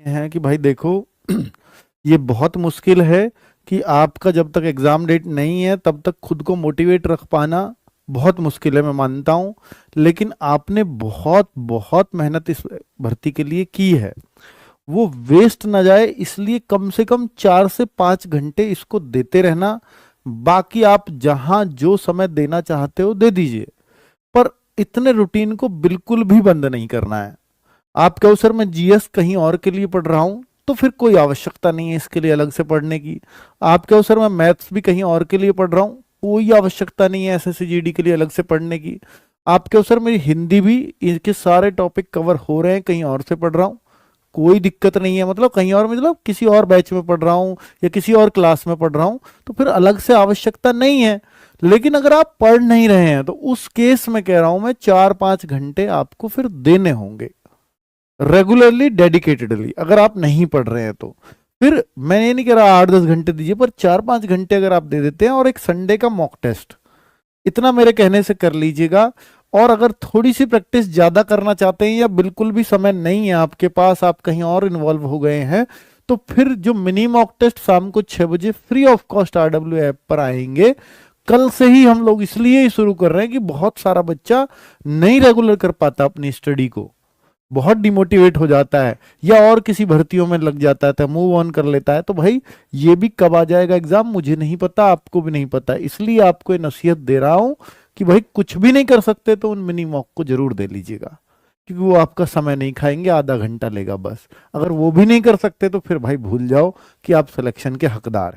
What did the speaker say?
हैं कि भाई देखो ये बहुत मुश्किल है कि आपका जब तक एग्जाम डेट नहीं है तब तक खुद को मोटिवेट रख पाना बहुत मुश्किल है, मैं मानता हूँ। लेकिन आपने बहुत बहुत मेहनत इस भर्ती के लिए की है, वो वेस्ट ना जाए इसलिए कम से कम 4 से 5 घंटे इसको देते रहना। बाकी आप जहां जो समय देना चाहते हो दे दीजिए, पर इतने रूटीन को बिल्कुल भी बंद नहीं करना है। आप कहो सर मैं जीएस कहीं और के लिए पढ़ रहा हूं, तो फिर कोई आवश्यकता नहीं है इसके लिए अलग से पढ़ने की। आप कहो सर मैं मैथ्स भी कहीं और के लिए पढ़ रहा हूं, कोई आवश्यकता नहीं है एसएससी जीडी के लिए अलग से पढ़ने की। आप कहो सर मेरी हिंदी भी, इनके सारे टॉपिक कवर हो रहे हैं, कहीं और से पढ़ रहा हूं, कोई दिक्कत नहीं है। मतलब कहीं और, मतलब किसी और बैच में पढ़ रहा हूं या किसी और क्लास में पढ़ रहा हूं, तो फिर अलग से आवश्यकता नहीं है। लेकिन अगर आप पढ़ नहीं रहे हैं तो उस केस में कह रहा हूं मैं 4-5 घंटे आपको फिर देने होंगे रेगुलरली, डेडिकेटेडली। अगर आप नहीं पढ़ रहे हैं तो फिर मैं ये नहीं कह रहा 8-10 घंटे दीजिए, पर 4-5 घंटे अगर आप दे देते हैं और एक संडे का मॉक टेस्ट, इतना मेरे कहने से कर लीजिएगा। और अगर थोड़ी सी प्रैक्टिस ज्यादा करना चाहते हैं या बिल्कुल भी समय नहीं है आपके पास, आप कहीं और इन्वॉल्व हो गए हैं, तो फिर जो मिनी मॉक टेस्ट शाम को 6 बजे free of cost RW app पर आएंगे। कल से ही हम लोग इसलिए ही शुरू कर रहे हैं कि बहुत सारा बच्चा नहीं रेगुलर कर पाता अपनी स्टडी को, बहुत डिमोटिवेट हो जाता है या और किसी भर्तियों में लग जाता है तो मूव ऑन कर लेता है। तो भाई ये भी कब आ जाएगा एग्जाम मुझे नहीं पता, आपको भी नहीं पता, इसलिए आपको ये नसीहत दे रहा हूं कि भाई कुछ भी नहीं कर सकते तो उन मिनी मॉक को जरूर दे लीजिएगा, क्योंकि वो आपका समय नहीं खाएंगे, आधा घंटा लेगा बस। अगर वो भी नहीं कर सकते तो फिर भाई भूल जाओ कि आप सिलेक्शन के हकदार हैं।